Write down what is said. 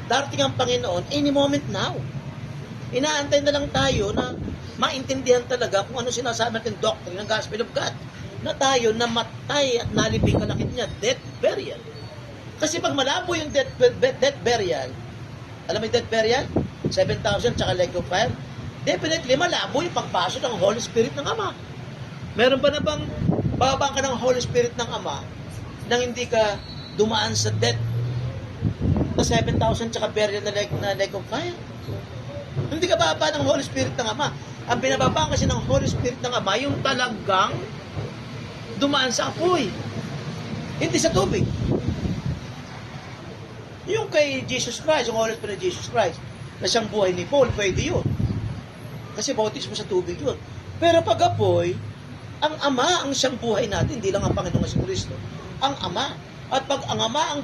darating ang Panginoon any moment now. Inaantay na lang tayo na maintindihan talaga kung ano sinasabi natin doctrine ng Gospel of God. Na tayo namatay at nalibing kalakip niya, death, burial. Kasi pag malabo yung death burial, alam mo yung death burial? 7,000 tsaka lake of fire. Definitely malabo yung pagpasok ng Holy Spirit ng Ama. Meron ba na bang babang ka ng Holy Spirit ng Ama nang hindi ka dumaan sa death na 7,000 tsaka burial na lake of fire? Hindi ka bababa ng Holy Spirit ng Ama. Ang binababaan kasi ng Holy Spirit ng Ama yung talagang dumaan sa apoy. Hindi sa tubig. Yung kay Jesus Christ, yung Holy Spirit of Jesus Christ, na siyang buhay ni Paul, pwede yun. Kasi bautismo sa tubig yun. Pero pag apoy, ang Ama ang siyang buhay natin, hindi lang ang Panginoong Jesucristo. Ang Ama. At pag ang Ama ang